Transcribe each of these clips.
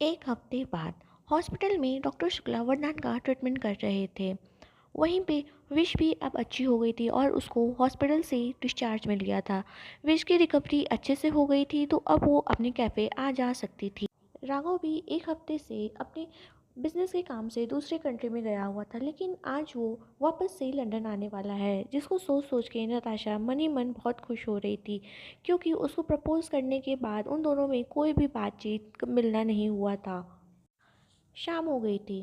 एक हफ्ते बाद हॉस्पिटल में डॉक्टर शुक्ला वरदान का ट्रीटमेंट कर रहे थे। वहीं पे विश भी अब अच्छी हो गई थी और उसको हॉस्पिटल से डिस्चार्ज मिल गया था। विश की रिकवरी अच्छे से हो गई थी तो अब वो अपने कैफ़े आ जा सकती थी। राघव भी एक हफ्ते से अपने बिजनेस के काम से दूसरे कंट्री में गया हुआ था, लेकिन आज वो वापस से लंदन आने वाला है, जिसको सोच सोच के नताशा मन ही मन बहुत खुश हो रही थी, क्योंकि उसको प्रपोज करने के बाद उन दोनों में कोई भी बातचीत मिलना नहीं हुआ था। शाम हो गई थी।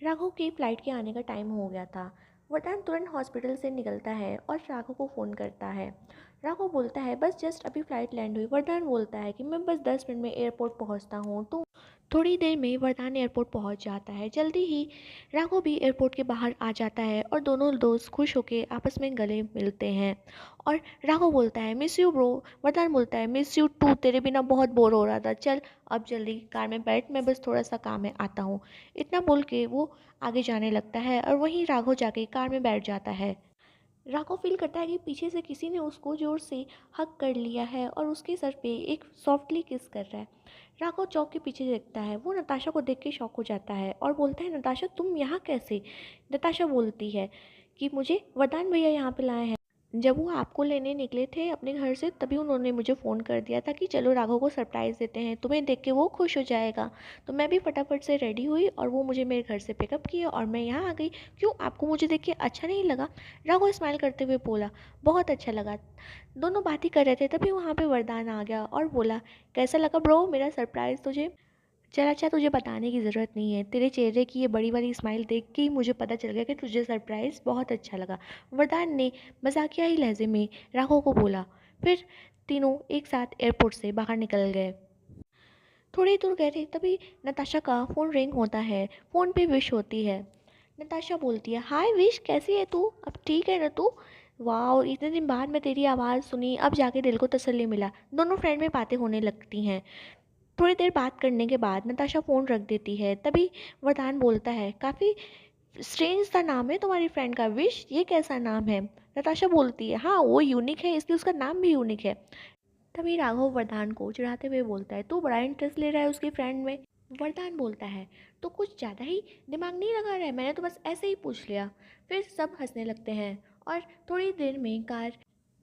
राघव की फ़्लाइट के आने का टाइम हो गया था। वरदान तुरंत हॉस्पिटल से निकलता है और राघव को फ़ोन करता है। राघव बोलता है बस जस्ट अभी फ़्लाइट लैंड हुई। वरदान बोलता है कि मैं बस 10 मिनट में एयरपोर्ट पहुंचता हूं। तो थोड़ी देर में वरदान एयरपोर्ट पहुंच जाता है। जल्दी ही राघव भी एयरपोर्ट के बाहर आ जाता है और दोनों दोस्त खुश होकर आपस में गले मिलते हैं। और राघव बोलता है मिस यू ब्रो। वरदान बोलता है मिस यू टू, तेरे बिना बहुत बोर हो रहा था, चल अब जल्दी कार में बैठ, मैं बस थोड़ा सा काम है आता हूँ। इतना बोल के वो आगे जाने लगता है और वहीं राघव जाके कार में बैठ जाता है। राघव फील करता है कि पीछे से किसी ने उसको जोर से हग कर लिया है और उसके सर पे एक सॉफ्टली किस कर रहा है। राघव चौक के पीछे देखता है। वो नताशा को देख के शॉक हो जाता है और बोलता है नताशा तुम यहाँ कैसे। नताशा बोलती है कि मुझे वरदान भैया यहाँ पे लाए हैं। जब वो आपको लेने निकले थे अपने घर से तभी उन्होंने मुझे फ़ोन कर दिया था कि चलो राघव को सरप्राइज़ देते हैं, तुम्हें देख के वो खुश हो जाएगा। तो मैं भी फटाफट से रेडी हुई और वो मुझे मेरे घर से पिकअप किया और मैं यहाँ आ गई। क्यों, आपको मुझे देख के अच्छा नहीं लगा। राघव स्माइल करते हुए बोला बहुत अच्छा लगा। दोनों बात ही कर रहे थे तभी वहाँ पे वरदान आ गया और बोला कैसा लगा ब्रो मेरा सरप्राइज़ तुझे। चल अच्छा, तुझे बताने की ज़रूरत नहीं है, तेरे चेहरे की ये बड़ी वाली स्माइल देख के ही मुझे पता चल गया कि तुझे सरप्राइज़ बहुत अच्छा लगा। वरदान ने मजाकिया ही लहजे में राघव को बोला। फिर तीनों एक साथ एयरपोर्ट से बाहर निकल गए। थोड़ी दूर गए थे तभी नताशा का फ़ोन रिंग होता है। फ़ोन पे विश होती है। नताशा बोलती है हाय विश, कैसी है तू, अब ठीक है ना तू। वाह, इतने दिन बाद मैं तेरी आवाज़ सुनी, अब जाके दिल को तसल्ली मिला। दोनों फ्रेंड में बातें होने लगती हैं। थोड़ी देर बात करने के बाद नताशा फ़ोन रख देती है। तभी वरदान बोलता है काफ़ी स्ट्रेंज सा नाम है तुम्हारी फ्रेंड का विश, ये कैसा नाम है। नताशा बोलती है हाँ वो यूनिक है इसलिए उसका नाम भी यूनिक है। तभी राघव वरदान को चिढ़ाते हुए बोलता है तू बड़ा इंटरेस्ट ले रहा है उसकी फ्रेंड में। वरदान बोलता है तो कुछ ज़्यादा ही दिमाग नहीं लगा रहा है, मैंने तो बस ऐसे ही पूछ लिया। फिर सब हंसने लगते हैं और थोड़ी देर में कार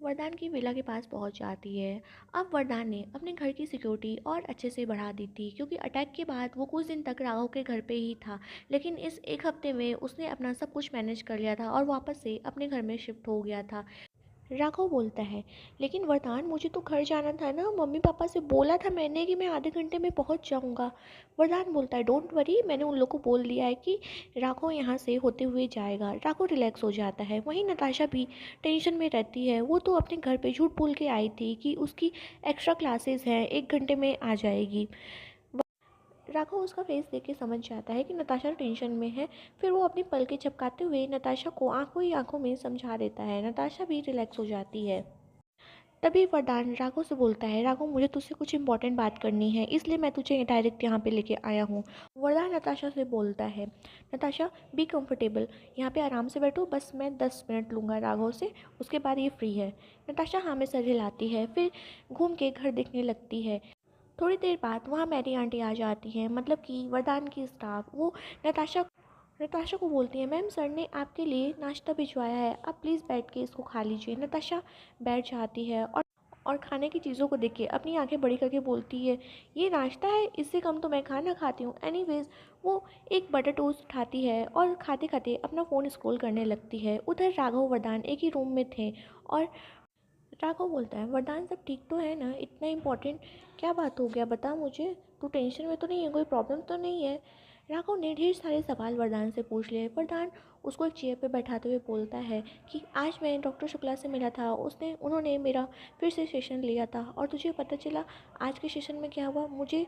वरदान की विला के पास पहुंच जाती है। अब वरदान ने अपने घर की सिक्योरिटी और अच्छे से बढ़ा दी थी, क्योंकि अटैक के बाद वो कुछ दिन तक राघव के घर पे ही था। लेकिन इस एक हफ्ते में उसने अपना सब कुछ मैनेज कर लिया था और वापस से अपने घर में शिफ्ट हो गया था। राघव बोलता है लेकिन वरदान मुझे तो घर जाना था ना, मम्मी पापा से बोला था मैंने कि मैं आधे घंटे में पहुंच जाऊंगा। वरदान बोलता है डोंट वरी, मैंने उन लोग को बोल दिया है कि राघव यहाँ से होते हुए जाएगा। राघव रिलैक्स हो जाता है। वहीं नताशा भी टेंशन में रहती है। वो तो अपने घर पे झूठ बोल के आई थी कि उसकी एक्स्ट्रा क्लासेस हैं, 1 घंटे में आ जाएगी। राघव उसका फेस देख के समझ जाता है कि नताशा टेंशन में है। फिर वो अपनी पलकें झपकाते हुए नताशा को आंखों ही आंखों में समझा देता है। नताशा भी रिलैक्स हो जाती है। तभी वरदान राघव से बोलता है राघव मुझे तुझसे कुछ इंपॉर्टेंट बात करनी है, इसलिए मैं तुझे डायरेक्ट यहाँ पे लेके आया हूँ। वरदान नताशा से बोलता है नताशा बी कंफर्टेबल, यहाँ पे आराम से बैठो, बस मैं 10 मिनट लूँगा राघव से, उसके बाद ये फ्री है। नताशा हाँ में सर हिलाती है। फिर घूम के घर देखने लगती है। थोड़ी देर बाद वहाँ मैरी आंटी आ जाती हैं, मतलब कि वरदान की स्टाफ। वो नताशा नताशा को बोलती है मैम सर ने आपके लिए नाश्ता भिजवाया है, आप प्लीज़ बैठ के इसको खा लीजिए। नताशा बैठ जाती है और खाने की चीज़ों को देख के अपनी आंखें बड़ी करके बोलती है ये नाश्ता है, इससे कम तो मैं खाना खाती हूँ। एनीवेज वो एक बटर टोस्ट उठाती है और खाते खाते अपना फ़ोन स्क्रॉल करने लगती है। उधर राघव वरदान एक ही रूम में थे और राघव बोलता है वरदान सब ठीक तो है ना, इतना इम्पोर्टेंट क्या बात हो गया बता मुझे, तू टेंशन में तो नहीं है, कोई प्रॉब्लम तो नहीं है। राघव ने ढेर सारे सवाल वरदान से पूछ लिए। वरदान उसको एक चेयर पे बैठाते हुए बोलता है कि आज मैं डॉक्टर शुक्ला से मिला था, उसने उन्होंने मेरा फिर से सेशन लिया था और तुझे पता चला आज के सेशन में क्या हुआ, मुझे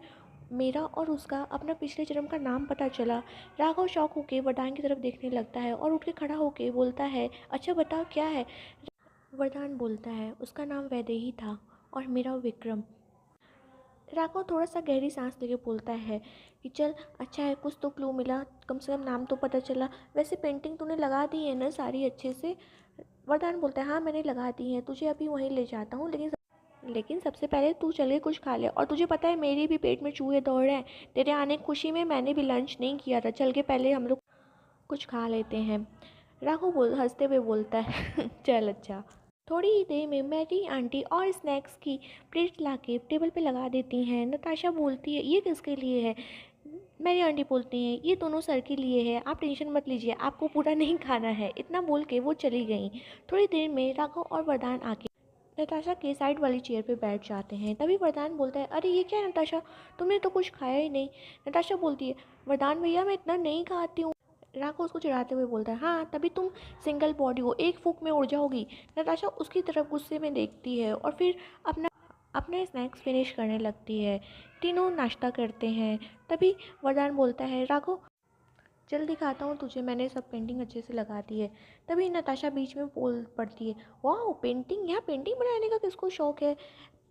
मेरा और उसका अपना पिछले जन्म का नाम पता चला। राघव शौक होके वरदान की तरफ देखने लगता है और उठ के खड़ा होके बोलता है अच्छा बताओ क्या है। वरदान बोलता है उसका नाम वैदेही था और मेरा विक्रम। राघव थोड़ा सा गहरी सांस लेके बोलता है कि चल अच्छा है, कुछ तो क्लू मिला, कम से कम नाम तो पता चला। वैसे पेंटिंग तूने लगा दी है ना सारी अच्छे से। वरदान बोलता है हाँ मैंने लगा दी है, तुझे अभी वहीं ले जाता हूँ, लेकिन लेकिन सबसे पहले तू चल के कुछ खा ले, और तुझे पता है मेरे भी पेट में चूहे दौड़ रहे हैं, तेरे आने की खुशी में मैंने भी लंच नहीं किया था, चल के पहले हम लोग कुछ खा लेते हैं। राघव हंसते हुए बोलता है चल अच्छा। थोड़ी ही देर में मैरी आंटी और स्नैक्स की प्लेट लाके टेबल पे लगा देती हैं। नताशा बोलती है ये किसके लिए है? मैरी आंटी बोलती हैं ये दोनों सर के लिए है, आप टेंशन मत लीजिए, आपको पूरा नहीं खाना है। इतना बोल के वो चली गई। थोड़ी देर में राघव और वरदान आके नताशा के साइड वाली चेयर पे बैठ जाते हैं। तभी वरदान बोलता है अरे ये क्या है नताशा, तुमने तो कुछ खाया ही नहीं। नताशा बोलती है वरदान भैया मैं इतना नहीं खाती हूँ। राघव उसको चिढ़ाते हुए बोलता है हाँ तभी तुम सिंगल बॉडी हो, एक फूक में उड़ जाओगी। नताशा उसकी तरफ गुस्से में देखती है और फिर अपना अपना स्नैक्स फिनिश करने लगती है। तीनों नाश्ता करते हैं। तभी वरदान बोलता है राघव चल दिखाता हूँ तुझे, मैंने सब पेंटिंग अच्छे से लगा दी है। तभी नताशा बीच में बोल पड़ती है वाह पेंटिंग, यहाँ पेंटिंग बनाने का किसको शौक है?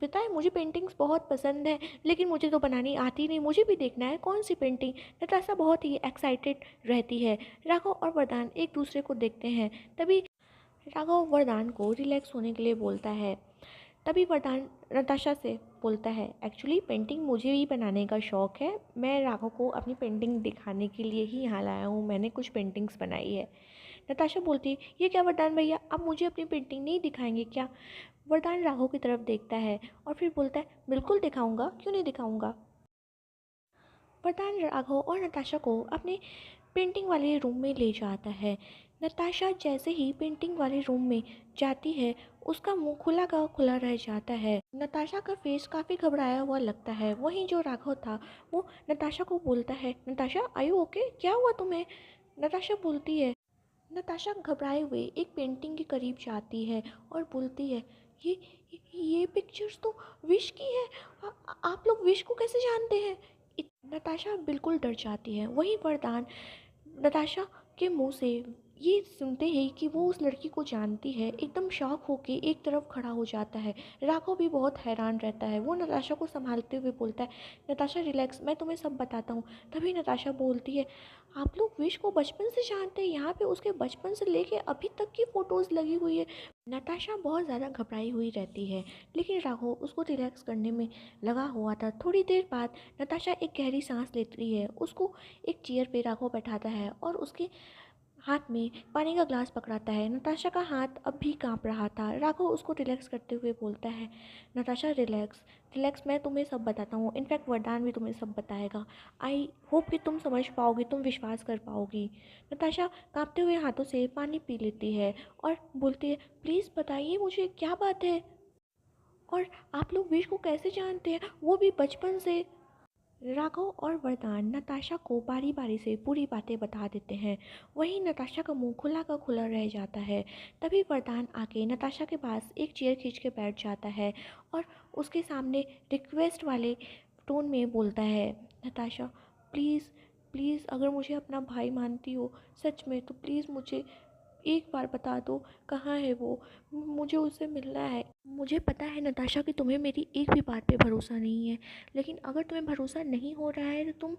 पता है मुझे पेंटिंग्स बहुत पसंद है, लेकिन मुझे तो बनानी आती नहीं, मुझे भी देखना है कौन सी पेंटिंग। नताशा बहुत ही एक्साइटेड रहती है। राघव और वरदान एक दूसरे को देखते हैं। तभी राघव वरदान को रिलैक्स होने के लिए बोलता है। तभी वरदान नताशा से बोलता है एक्चुअली पेंटिंग मुझे भी बनाने का शौक़ है, मैं राघव को अपनी पेंटिंग दिखाने के लिए ही यहाँ लाया हूँ, मैंने कुछ पेंटिंग्स बनाई है। नताशा बोलती है ये क्या वरदान भैया, आप मुझे अपनी पेंटिंग नहीं दिखाएंगे क्या? वरदान राघव की तरफ देखता है और फिर बोलता है बिल्कुल दिखाऊंगा, क्यों नहीं दिखाऊंगा। वरदान राघव और नताशा को अपने पेंटिंग वाले रूम में ले जाता है। नताशा जैसे ही पेंटिंग वाले रूम में जाती है उसका मुंह खुला का खुला रह जाता है। नताशा का फेस काफ़ी घबराया हुआ लगता है। वहीं जो राघव था वो नताशा को बोलता है नताशा आयु ओके, क्या हुआ तुम्हें? नताशा बोलती है। नताशा घबराए हुए एक पेंटिंग के करीब जाती है और बोलती है ये ये पिक्चर्स तो विश की है। आप लोग विश को कैसे जानते हैं? नताशा बिल्कुल डर जाती है। वहीं वरदान नताशा के मुंह से ये सुनते ही कि वो उस लड़की को जानती है एकदम शॉक होके एक तरफ खड़ा हो जाता है। राघव भी बहुत हैरान रहता है। वो नताशा को संभालते हुए बोलता है नताशा रिलैक्स, मैं तुम्हें सब बताता हूँ। तभी नताशा बोलती है आप लोग विश को बचपन से जानते हैं, यहाँ पे उसके बचपन से लेके अभी तक की फ़ोटोज़ लगी हुई है। नताशा बहुत ज़्यादा घबराई हुई रहती है, लेकिन राघव उसको रिलैक्स करने में लगा हुआ था। थोड़ी देर बाद नताशा एक गहरी सांस लेती है। उसको एक चेयर पे राघव बैठाता है और उसके हाथ में पानी का ग्लास पकड़ाता है। नताशा का हाथ अब भी कांप रहा था। राघव उसको रिलैक्स करते हुए बोलता है नताशा रिलैक्स रिलैक्स, मैं तुम्हें सब बताता हूँ, इनफैक्ट वरदान भी तुम्हें सब बताएगा। आई होप कि तुम समझ पाओगी, तुम विश्वास कर पाओगी। नताशा कांपते हुए हाथों से पानी पी लेती है और बोलती है प्लीज़ बताइए मुझे क्या बात है, और आप लोग विश को कैसे जानते हैं, वो भी बचपन से। राघव और वरदान नताशा को बारी बारी से पूरी बातें बता देते हैं। वहीं नताशा का मुंह खुला का खुला रह जाता है। तभी वरदान आके नताशा के पास एक चेयर खींच के बैठ जाता है और उसके सामने रिक्वेस्ट वाले टोन में बोलता है नताशा प्लीज़ प्लीज़ अगर मुझे अपना भाई मानती हो सच में तो प्लीज़ मुझे एक बार बता दो कहाँ है वो, मुझे उससे मिलना है। मुझे पता है नताशा कि तुम्हें मेरी एक भी बात पे भरोसा नहीं है, लेकिन अगर तुम्हें भरोसा नहीं हो रहा है तो तुम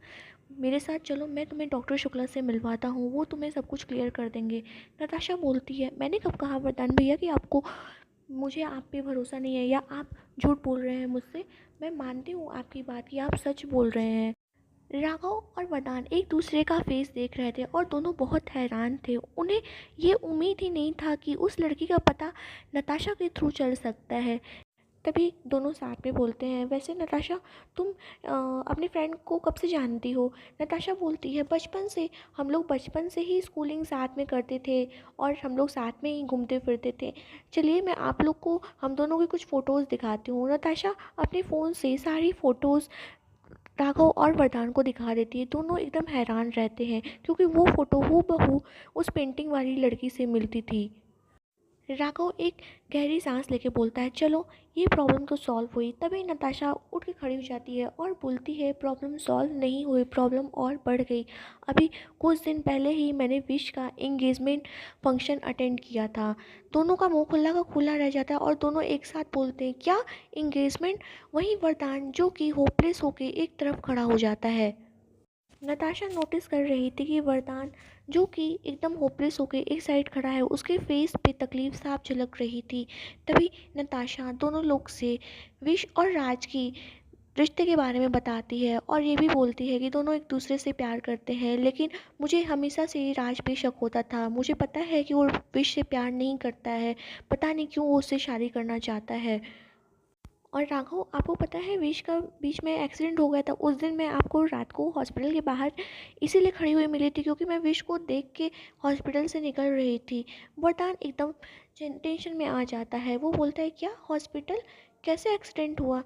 मेरे साथ चलो, मैं तुम्हें डॉक्टर शुक्ला से मिलवाता हूँ, वो तुम्हें सब कुछ क्लियर कर देंगे। नताशा बोलती है मैंने कब कहा वरदान भैया कि आपको मुझे आप पे भरोसा नहीं है या आप झूठ बोल रहे हैं मुझसे? मैं मानती हूँ आपकी बात कि आप सच बोल रहे हैं। राघव और वरदान एक दूसरे का फेस देख रहे थे और दोनों बहुत हैरान थे। उन्हें ये उम्मीद ही नहीं था कि उस लड़की का पता नताशा के थ्रू चल सकता है। तभी दोनों साथ में बोलते हैं वैसे नताशा तुम अपने फ्रेंड को कब से जानती हो? नताशा बोलती है बचपन से, हम लोग बचपन से ही स्कूलिंग साथ में करते थे और हम लोग साथ में ही घूमते फिरते थे। चलिए मैं आप लोग को हम दोनों की कुछ फ़ोटोज़ दिखाती हूँ। नताशा अपने फ़ोन से सारी फ़ोटोज़ राघव और वरदान को दिखा देती है। दोनों एकदम हैरान रहते हैं क्योंकि वो फ़ोटो हूबहू उस पेंटिंग वाली लड़की से मिलती थी। राघव एक गहरी सांस लेके बोलता है चलो ये प्रॉब्लम तो सॉल्व हुई। तभी नताशा उठ के खड़ी हो जाती है और बोलती है प्रॉब्लम सॉल्व नहीं हुई, प्रॉब्लम और बढ़ गई। अभी कुछ दिन पहले ही मैंने विश का एंगेजमेंट फंक्शन अटेंड किया था। दोनों का मुंह खुला का खुला रह जाता है और दोनों एक साथ बोलते हैं क्या एंगेजमेंट? वहीं वरदान जो कि होपलेस होके एक तरफ खड़ा हो जाता है। नताशा नोटिस कर रही थी कि वरदान, जो कि एकदम होपलेस होके एक साइड खड़ा है, उसके फेस पे तकलीफ साफ झलक रही थी। तभी नताशा दोनों लोग से विश और राज की रिश्ते के बारे में बताती है और ये भी बोलती है कि दोनों एक दूसरे से प्यार करते हैं, लेकिन मुझे हमेशा से ही राज पे शक होता था। मुझे पता है कि वो विश से प्यार नहीं करता है, पता नहीं क्यों वो उससे शादी करना चाहता है। और राघव, आपको पता है विश का बीच में एक्सीडेंट हो गया था। उस दिन मैं आपको रात को हॉस्पिटल के बाहर इसीलिए खड़ी हुई मिली थी क्योंकि मैं विश को देख के हॉस्पिटल से निकल रही थी। वरदान एकदम टेंशन में आ जाता है। वो बोलता है, क्या हॉस्पिटल, कैसे एक्सीडेंट हुआ?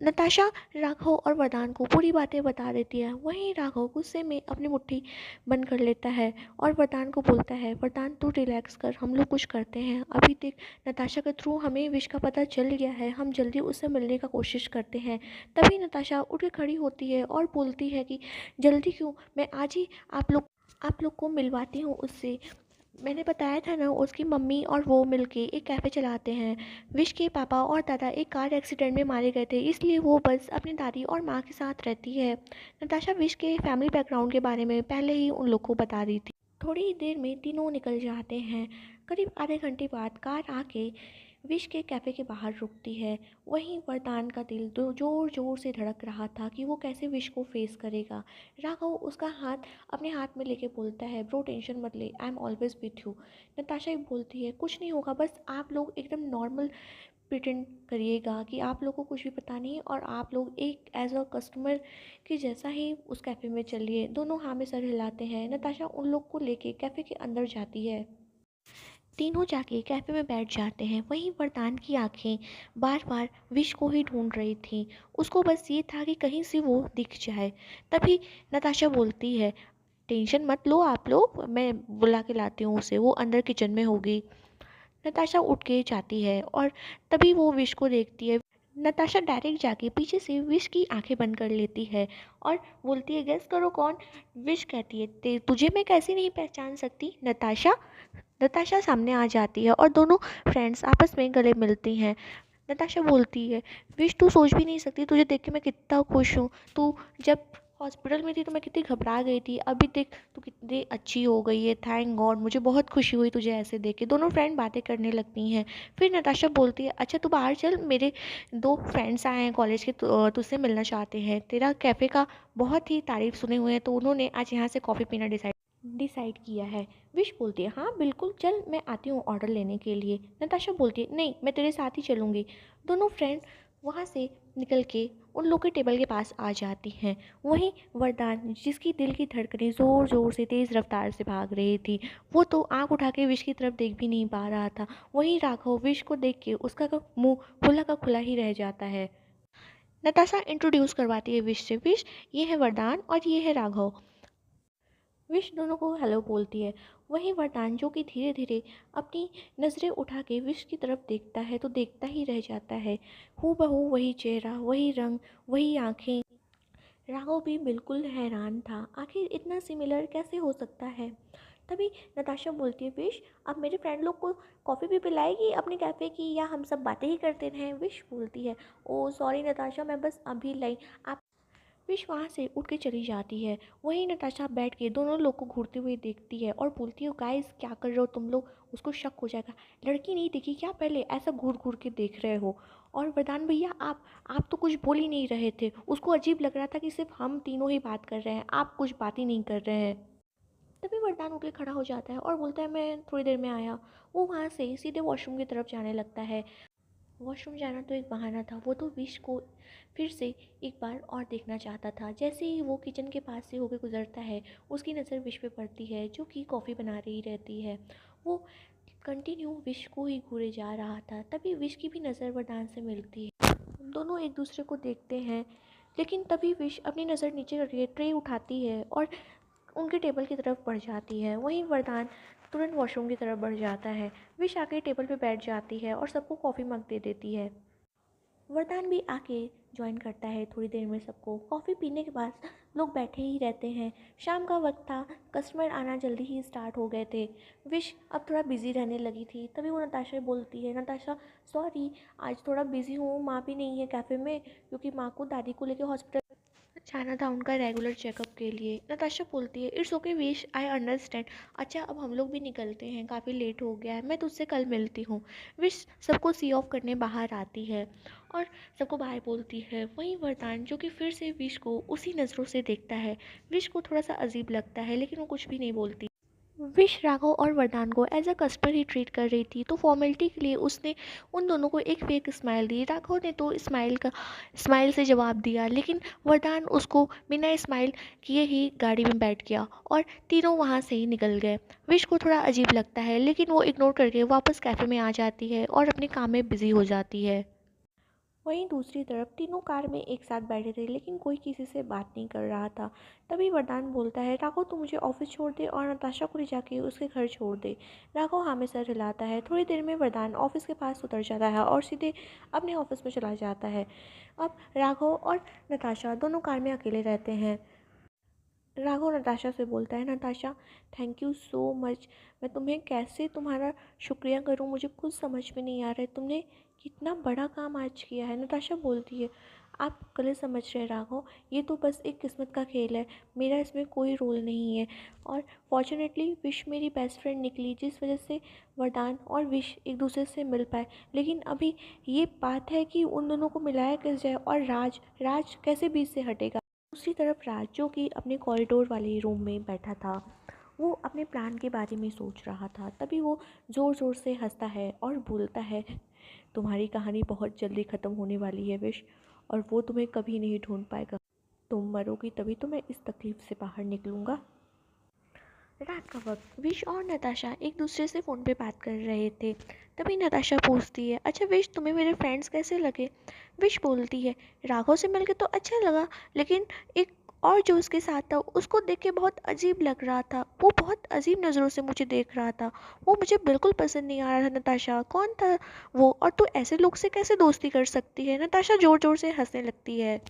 नताशा राघव और वरदान को पूरी बातें बता देती है। वहीं राघव गुस्से में अपनी मुट्ठी बंद कर लेता है और वरदान को बोलता है, वरदान तू रिलैक्स कर, हम लोग कुछ करते हैं। अभी तक नताशा के थ्रू हमें विश का पता चल गया है, हम जल्दी उससे मिलने का कोशिश करते हैं। तभी नताशा उठ के खड़ी होती है और बोलती है कि जल्दी क्यों, मैं आज ही आप लोग को मिलवाती हूँ उससे। मैंने बताया था ना, उसकी मम्मी और वो मिलके एक कैफ़े चलाते हैं। विश के पापा और दादा एक कार एक्सीडेंट में मारे गए थे, इसलिए वो बस अपनी दादी और माँ के साथ रहती है। नताशा विश के फैमिली बैकग्राउंड के बारे में पहले ही उन लोग को बता दी थी। थोड़ी ही देर में तीनों निकल जाते हैं। करीब आधे घंटे बाद कार आके विश के कैफ़े के बाहर रुकती है। वहीं वरदान का दिल तो ज़ोर ज़ोर से धड़क रहा था कि वो कैसे विश को फेस करेगा। राघव उसका हाथ अपने हाथ में लेके बोलता है, ब्रो टेंशन मत ले, I am always with you. Natasha भी बोलती है, कुछ नहीं होगा, बस आप लोग एकदम नॉर्मल प्रिटेंड करिएगा कि आप लोग को कुछ भी पता नहीं और आप लोग एक एज अ कस्टमर के जैसा ही उस कैफ़े में चलिए। दोनों हाँ में सर हिलाते हैं। नताशा उन लोग को लेके कैफ़े के अंदर जाती है। तीनों जाके कैफ़े में बैठ जाते हैं। वहीं वरदान की आंखें बार बार विश को ही ढूंढ रही थी। उसको बस ये था कि कहीं से वो दिख जाए। तभी नताशा बोलती है, टेंशन मत लो आप लोग, मैं बुला के लाती हूँ उसे, वो अंदर किचन में होगी। नताशा उठ के जाती है और तभी वो विश को देखती है। नताशा डायरेक्ट जाके पीछे से विश की आंखें बंद कर लेती है और बोलती है, गेस करो कौन? विश कहती है, तुझे मैं कैसे नहीं पहचान सकती, नताशा। नताशा सामने आ जाती है और दोनों फ्रेंड्स आपस में गले मिलती हैं। नताशा बोलती है, विश तू सोच भी नहीं सकती, तुझे देख के मैं कितना खुश हूँ। तू जब हॉस्पिटल में थी तो मैं कितनी घबरा गई थी, अभी देख तू कितनी अच्छी हो गई है, थैंक गॉड, मुझे बहुत खुशी हुई तुझे ऐसे देख के। दोनों फ्रेंड बातें करने लगती हैं। फिर नताशा बोलती है, अच्छा तू बाहर चल, मेरे दो फ्रेंड्स आए हैं कॉलेज के, तुझसे मिलना चाहते हैं, तेरा कैफ़े का बहुत ही तारीफ़ सुने हुए हैं, तो उन्होंने आज यहाँ से कॉफ़ी पीना डिसाइड किया है। विश बोलती है, हाँ बिल्कुल, चल मैं आती हूँ ऑर्डर लेने के लिए। नताशा बोलती है, नहीं मैं तेरे साथ ही चलूँगी। दोनों फ्रेंड वहाँ से निकल के उन लोग के टेबल के पास आ जाती हैं। वहीं वरदान, जिसकी दिल की धड़कनें ज़ोर ज़ोर से तेज़ रफ्तार से भाग रही थी, वो तो आँख उठा के विश की तरफ देख भी नहीं पा रहा था। वहीं राघव विश को देख के उसका मुंह खुला का खुला ही रह जाता है। नताशा इंट्रोड्यूस करवाती है विश से, विश ये है वरदान और ये है राघव। विश दोनों को हेलो बोलती है। वहीं वरदान, जो कि धीरे धीरे अपनी नज़रें उठा के विश की तरफ देखता है, तो देखता ही रह जाता है। हूबहू वही चेहरा, वही रंग, वही आंखें। राघव भी बिल्कुल हैरान था, आखिर इतना सिमिलर कैसे हो सकता है। तभी नताशा बोलती है, विश अब मेरे फ्रेंड लोग को कॉफ़ी भी पिलाएगी अपने कैफ़े की, या हम सब बातें ही करते रहें? विश बोलती है, ओ सॉरी नताशा, मैं बस अभी लाई। आप विश वहाँ से उठ के चली जाती है। वहीं नताशा बैठ के दोनों लोग को घूरते हुए देखती है और बोलती है, गाइस क्या कर रहे हो तुम लोग? उसको शक हो जाएगा, लड़की नहीं दिखी क्या पहले, ऐसा घूर घूर के देख रहे हो? और वरदान भैया, आप तो कुछ बोल ही नहीं रहे थे, उसको अजीब लग रहा था कि सिर्फ हम तीनों ही बात कर रहे हैं, आप कुछ बात ही नहीं कर रहे हैं। तभी वरदान उठ के खड़ा हो जाता है और बोलता है, मैं थोड़ी देर में आया। वो वहाँ से सीधे वॉशरूम की तरफ जाने लगता है। वॉशरूम जाना तो एक बहाना था, वो तो विश को फिर से एक बार और देखना चाहता था। जैसे ही वो किचन के पास से होकर गुजरता है, उसकी नज़र विश पे पड़ती है, जो कि कॉफ़ी बना रही रहती है। वो कंटिन्यू विश को ही घूरे जा रहा था। तभी विश की भी नज़र वरदान से मिलती है। दोनों एक दूसरे को देखते हैं, लेकिन तभी विश अपनी नज़र नीचे करके ट्रे उठाती है और उनके टेबल की तरफ बढ़ जाती है। वहीं वरदान तुरंत वॉशरूम की तरफ बढ़ जाता है। विश आके टेबल पे बैठ जाती है और सबको कॉफ़ी मग दे देती है। वरदान भी आके ज्वाइन करता है थोड़ी देर में सबको। कॉफ़ी पीने के बाद लोग बैठे ही रहते हैं। शाम का वक्त था, कस्टमर आना जल्दी ही स्टार्ट हो गए थे। विश अब थोड़ा बिजी रहने लगी थी। तभी वो नताशा से बोलती है, नताशा सॉरी आज थोड़ा बिजी हूँ, माँ भी नहीं है कैफ़े में, क्योंकि माँ को दादी को लेकर हॉस्पिटल जाना था उनका रेगुलर चेकअप के लिए। नताशा बोलती है it's okay wish, I understand. अच्छा अब हम लोग भी निकलते हैं, काफ़ी लेट हो गया है, मैं तुझसे कल मिलती हूँ। विश सबको सी ऑफ करने बाहर आती है और सबको बाय बोलती है। वहीं वरदान जो कि फिर से विश को उसी नज़रों से देखता है। विश को थोड़ा सा अजीब लगता है लेकिन वो कुछ भी नहीं बोलती। विश राघव और वरदान को as a customer he treat कर रही थी, तो फॉर्मेलिटी के लिए उसने उन दोनों को एक फेक स्माइल दी। राघव ने तो स्माइल से जवाब दिया, लेकिन वरदान उसको बिना स्माइल किए ही गाड़ी में बैठ गया और तीनों वहाँ से ही निकल गए। विश को थोड़ा अजीब लगता है लेकिन वो इग्नोर करके वापस कैफ़े में आ जाती है और अपने काम में बिजी हो जाती है। वहीं दूसरी तरफ तीनों कार में एक साथ बैठे थे लेकिन कोई किसी से बात नहीं कर रहा था। तभी वरदान बोलता है राघव तू मुझे ऑफिस छोड़ दे और नताशा को ले जाके उसके घर छोड़ दे। राघव हाँ में सर हिलाता है। थोड़ी देर में वरदान ऑफिस के पास उतर जाता है और सीधे अपने ऑफिस में चला जाता है। अब राघव और नताशा दोनों कार में अकेले रहते हैं। राघव नताशा से बोलता है Natasha thank you so much. मैं तुम्हें कैसे तुम्हारा शुक्रिया करूं, मुझे कुछ समझ में नहीं आ रहा है। तुमने कितना बड़ा काम आज किया है। नताशा बोलती है आप गलत समझ रहे हैं राघव, ये तो बस एक किस्मत का खेल है, मेरा इसमें कोई रोल नहीं है। और फॉर्चुनेटली विश मेरी बेस्ट फ्रेंड निकली जिस वजह से वरदान और विश एक दूसरे से मिल पाए। लेकिन अभी ये बात है कि उन दोनों को मिलाया कैसे जाए और राज राज कैसे बीच से हटेगा। दूसरी तरफ राज जो कि अपने कॉरिडोर वाले रूम में बैठा था, वो अपने प्लान के बारे में सोच रहा था। तभी वो ज़ोर ज़ोर से हंसता है और बोलता है तुम्हारी कहानी बहुत जल्दी ख़त्म होने वाली है विश, और वो तुम्हें कभी नहीं ढूंढ पाएगा। तुम मरोगी तभी तो मैं इस तकलीफ़ से बाहर निकलूँगा। रात का वक्त विश और नताशा एक दूसरे से फ़ोन पे बात कर रहे थे। तभी नताशा पूछती है अच्छा विश तुम्हें मेरे फ्रेंड्स कैसे लगे। विश बोलती है राघव से मिलके तो अच्छा लगा, लेकिन एक और जो उसके साथ था उसको देख के बहुत अजीब लग रहा था। वो बहुत अजीब नज़रों से मुझे देख रहा था, वो मुझे बिल्कुल पसंद नहीं आ रहा था। नताशा कौन था वो, और तू ऐसे लोग से कैसे दोस्ती कर सकती है। नताशा ज़ोर ज़ोर से हंसने लगती है।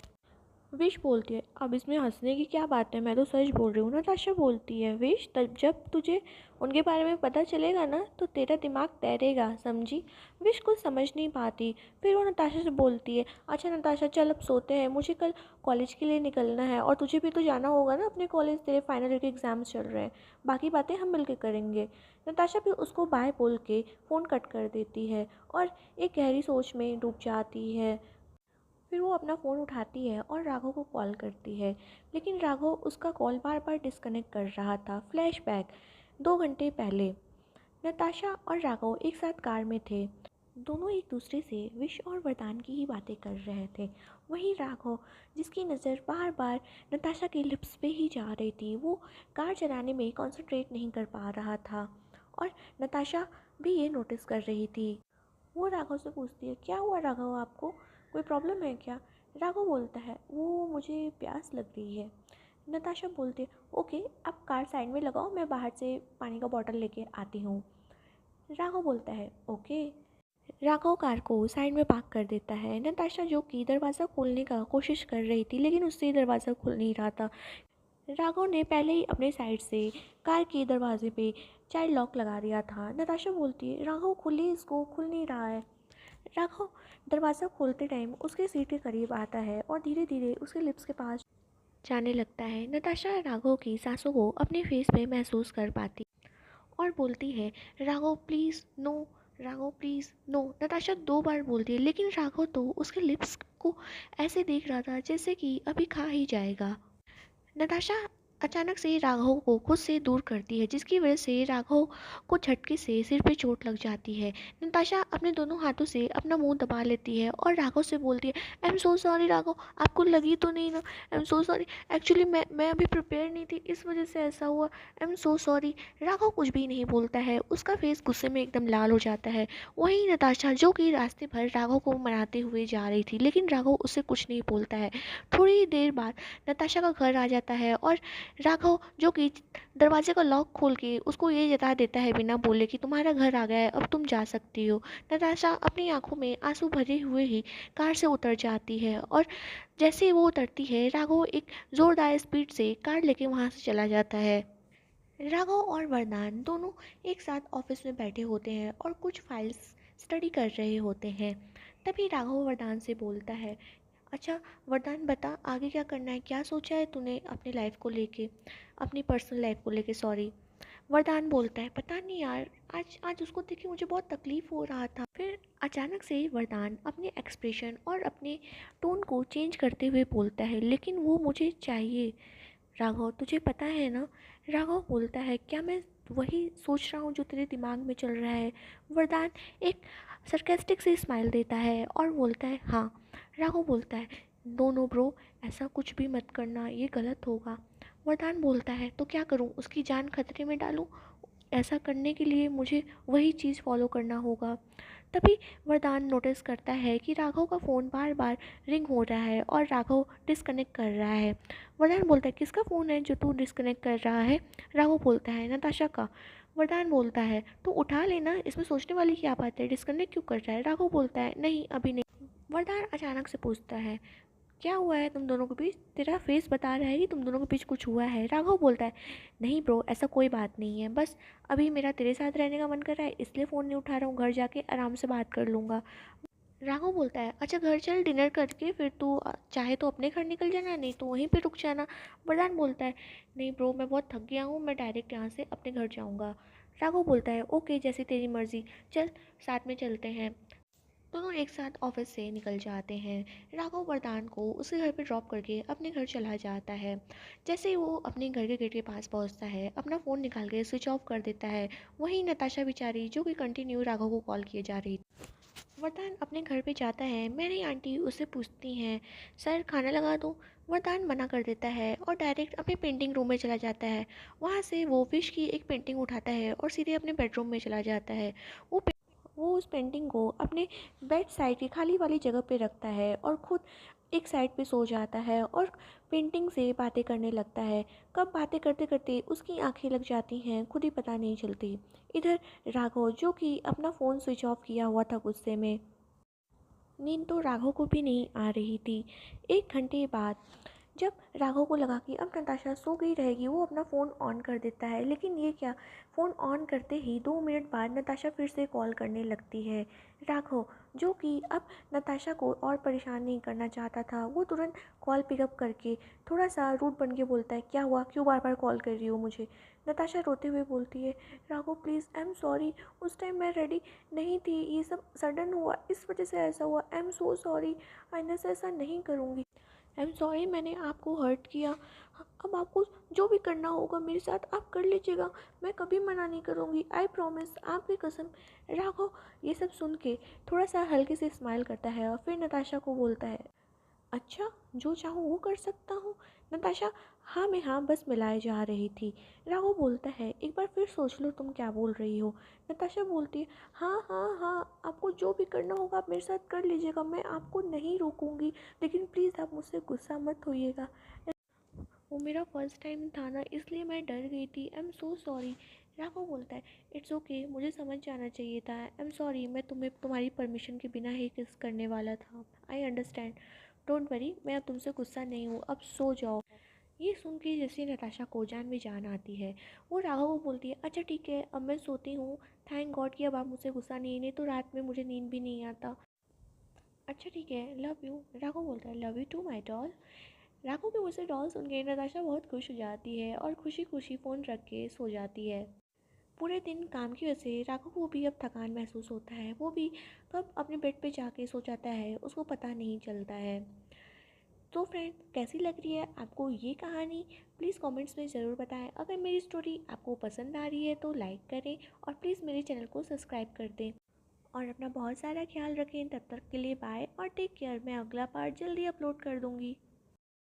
विश बोलती है अब इसमें हंसने की क्या बात है, मैं तो सच बोल रही हूँ। नताशा बोलती है विश तब जब तुझे उनके बारे में पता चलेगा ना तो तेरा दिमाग तैरेगा, समझी। विश कुछ समझ नहीं पाती। फिर वो नताशा से बोलती है अच्छा नताशा चल अब सोते हैं, मुझे कल कॉलेज के लिए निकलना है और तुझे भी तो जाना होगा ना अपने कॉलेज, तेरे फाइनल ईयर के एग्ज़ाम्स चल रहे हैं, बाकी बातें हम मिल करेंगे। नताशा भी उसको बाय बोल के फ़ोन कट कर देती है और एक गहरी सोच में डूब जाती है। फिर वो अपना फ़ोन उठाती है और राघव को कॉल करती है, लेकिन राघव उसका कॉल बार बार डिस्कनेक्ट कर रहा था। फ्लैशबैक 2 घंटे पहले नताशा और राघव एक साथ कार में थे। दोनों एक दूसरे से विश और वरदान की ही बातें कर रहे थे। वहीं राघव जिसकी नज़र बार बार नताशा के लिप्स पे ही जा रही थी, वो कार चलाने में कंसंट्रेट नहीं कर पा रहा था और नताशा भी ये नोटिस कर रही थी। वो राघव से पूछती है क्या हुआ राघव, आपको कोई प्रॉब्लम है क्या। राघव बोलता है वो मुझे प्यास लग रही है। नताशा बोलती है ओके आप कार साइड में लगाओ, मैं बाहर से पानी का बॉटल लेके आती हूँ। राघव बोलता है ओके। राघव कार को साइड में पार्क कर देता है। नताशा जो कि दरवाज़ा खोलने का कोशिश कर रही थी लेकिन उससे दरवाज़ा खुल नहीं रहा था। राघव ने पहले ही अपने साइड से कार के दरवाजे पे चाइल्ड लॉक लगा दिया था। नताशा बोलती है राघव खुले, इसको खुल नहीं रहा है। राघव दरवाज़ा खोलते टाइम उसके सीट के करीब आता है और धीरे धीरे उसके लिप्स के पास जाने लगता है। नताशा राघव की सांसों को अपने फेस पे महसूस कर पाती और बोलती है Raghav please no, Raghav please no. Natasha 2 बार बोलती है लेकिन राघव तो उसके लिप्स को ऐसे देख रहा था जैसे कि अभी खा ही जाएगा। नताशा अचानक से राघव को खुद से दूर करती है जिसकी वजह से राघव को झटके से सिर पे चोट लग जाती है। नताशा अपने दोनों हाथों से अपना मुंह दबा लेती है और राघव से बोलती है I am so sorry Raghav, आपको लगी तो नहीं ना, I am so sorry, actually मैं अभी प्रिपेयर नहीं थी इस वजह से ऐसा हुआ, I am so sorry. Raghav कुछ भी नहीं बोलता है, उसका फेस गुस्से में एकदम लाल हो जाता है। वहीं नताशा जो कि रास्ते भर राघव को मनाते हुए जा रही थी लेकिन राघव उससे कुछ नहीं बोलता है। थोड़ी देर बाद नताशा का घर आ जाता है और राघव जो कि दरवाजे का लॉक खोल के उसको ये जता देता है बिना बोले कि तुम्हारा घर आ गया है, अब तुम जा सकती हो। नताशा अपनी आंखों में आंसू भरे हुए ही कार से उतर जाती है और जैसे ही वो उतरती है राघव एक ज़ोरदार स्पीड से कार लेके वहाँ से चला जाता है। राघव और वरदान दोनों एक साथ ऑफिस में बैठे होते हैं और कुछ फाइल्स स्टडी कर रहे होते हैं। तभी राघव वरदान से बोलता है अच्छा वरदान बता आगे क्या करना है, क्या सोचा है तूने अपनी लाइफ को लेके, अपनी पर्सनल लाइफ को लेके सॉरी। वरदान बोलता है पता नहीं यार, आज आज उसको देख के मुझे बहुत तकलीफ़ हो रहा था। फिर अचानक से वरदान अपने एक्सप्रेशन और अपने टोन को चेंज करते हुए बोलता है लेकिन वो मुझे चाहिए। राघव तुझे पता है ना। राघव बोलता है क्या मैं वही सोच रहा हूँ जो तेरे दिमाग में चल रहा है। वरदान एक सरकास्टिक से स्माइल देता है और बोलता है हाँ। राघव बोलता है नो नो ब्रो, ऐसा कुछ भी मत करना, ये गलत होगा। वरदान बोलता है तो क्या करूँ, उसकी जान खतरे में डालूँ। ऐसा करने के लिए मुझे वही चीज़ फॉलो करना होगा। तभी वरदान नोटिस करता है कि राघव का फ़ोन बार बार रिंग हो रहा है और राघव डिस्कनेक्ट कर रहा है। वरदान बोलता है किसका फ़ोन है जो तू डिस्कनेक्ट कर रहा है। राघव बोलता है नताशा का। वरदान बोलता है तो उठा लेना, इसमें सोचने वाली क्या बात है, डिस्कनेक्ट क्यों कर रहा है। राघव बोलता है नहीं अभी नहीं। वरदान अचानक से पूछता है क्या हुआ है तुम दोनों के बीच, तेरा फेस बता रहा है कि तुम दोनों के बीच कुछ हुआ है। राघव बोलता है नहीं ब्रो ऐसा कोई बात नहीं है, बस अभी मेरा तेरे साथ रहने का मन कर रहा है इसलिए फ़ोन नहीं उठा रहा हूँ, घर जाके आराम से बात कर लूँगा। राघव बोलता है अच्छा घर चल डिनर करके फिर तू चाहे तो अपने घर निकल जाना नहीं तो वहीं पे रुक जाना। वरदान बोलता है नहीं ब्रो मैं बहुत थक गया हूँ, मैं डायरेक्ट यहाँ से अपने घर जाऊँगा। राघव बोलता है ओके जैसी तेरी मर्ज़ी, चल साथ में चलते हैं। दोनों एक साथ ऑफिस से निकल जाते हैं। राघव वरदान को उसके घर पे ड्रॉप करके अपने घर चला जाता है। जैसे ही वो अपने घर के गेट के पास पहुंचता है अपना फ़ोन निकाल के स्विच ऑफ कर देता है। वहीं नताशा बेचारी जो कि कंटिन्यू राघव को कॉल किए जा रही थी। वरदान अपने घर पे जाता है, मेरी आंटी उससे पूछती हैं सर खाना लगा दूँ। वरदान मना कर देता है और डायरेक्ट अपने पेंटिंग रूम में चला जाता है। वहाँ से वो विश की एक पेंटिंग उठाता है और सीधे अपने बेडरूम में चला जाता है। वो वो उस पेंटिंग को अपने बेड साइड की खाली वाली जगह पे रखता है और खुद एक साइड पे सो जाता है और पेंटिंग से बातें करने लगता है। कब बातें करते करते उसकी आंखें लग जाती हैं खुद ही पता नहीं चलती। इधर राघव जो कि अपना फ़ोन स्विच ऑफ किया हुआ था गुस्से में, नींद तो राघव को भी नहीं आ रही थी। 1 घंटे बाद जब राघव को लगा कि अब नताशा सो गई रहेगी वो अपना फ़ोन ऑन कर देता है, लेकिन ये क्या, फ़ोन ऑन करते ही 2 मिनट बाद नताशा फिर से कॉल करने लगती है। राघव जो कि अब नताशा को और परेशान नहीं करना चाहता था वो तुरंत कॉल पिकअप करके थोड़ा सा रूड बन के बोलता है क्या हुआ, क्यों बार बार कॉल कर रही हो मुझे। नताशा रोते हुए बोलती है Raghav please I am sorry, उस टाइम मैं रेडी नहीं थी, ये सब सडन हुआ इस वजह से ऐसा हुआ, आई एम सो सॉरी, आइंदा से ऐसा नहीं करूँगी। आई एम सॉरी मैंने आपको हर्ट किया। अब आपको जो भी करना होगा मेरे साथ आप कर लीजिएगा, मैं कभी मना नहीं करूँगी, आई प्रॉमिस, आपकी कसम। राघव ये सब सुन के थोड़ा सा हल्के से स्माइल करता है और फिर नताशा को बोलता है अच्छा जो चाहूँ वो कर सकता हूँ। नताशा हाँ में हाँ बस मिलाए जा रही थी। राघव बोलता है एक बार फिर सोच लो तुम क्या बोल रही हो। नताशा बोलती है हाँ हाँ हाँ आपको जो भी करना होगा आप मेरे साथ कर लीजिएगा, मैं आपको नहीं रोकूंगी, लेकिन प्लीज़ आप मुझसे गुस्सा मत होइएगा। वो मेरा फर्स्ट टाइम था ना इसलिए मैं डर गई थी, I am so sorry. Raghav बोलता है इट्स ओके मुझे समझ जाना चाहिए था, आई एम सॉरी मैं तुम्हें तुम्हारी परमिशन के बिना ही किस करने वाला था, आई अंडरस्टैंड, डोंट वरी मैं अब तुमसे गुस्सा नहीं हूँ, अब सो जाओ। ये सुन के जैसे नताशा को जान में जान आती है वो राघव को बोलती है अच्छा ठीक है अब मैं सोती हूँ, थैंक गॉड कि अब आप मुझसे गुस्सा नहीं तो रात में मुझे नींद भी नहीं आता। अच्छा ठीक है लव यू। राघव बोलता है love you too my doll. Raghav के मुँह से डॉल सुन के नताशा बहुत खुश हो जाती है और खुशी खुशी फ़ोन रख के सो जाती है। पूरे दिन काम की वजह से राघव को भी अब थकान महसूस होता है, वो भी कब अपने बेड पे जाके सो जाता है उसको पता नहीं चलता है। तो फ्रेंड कैसी लग रही है आपको ये कहानी, प्लीज़ कमेंट्स में ज़रूर बताएं। अगर मेरी स्टोरी आपको पसंद आ रही है तो लाइक करें और प्लीज़ मेरे चैनल को सब्सक्राइब कर दें और अपना बहुत सारा ख्याल रखें। तब तक के लिए बाय और टेक केयर, मैं अगला पार्ट जल्दी अपलोड कर दूँगी।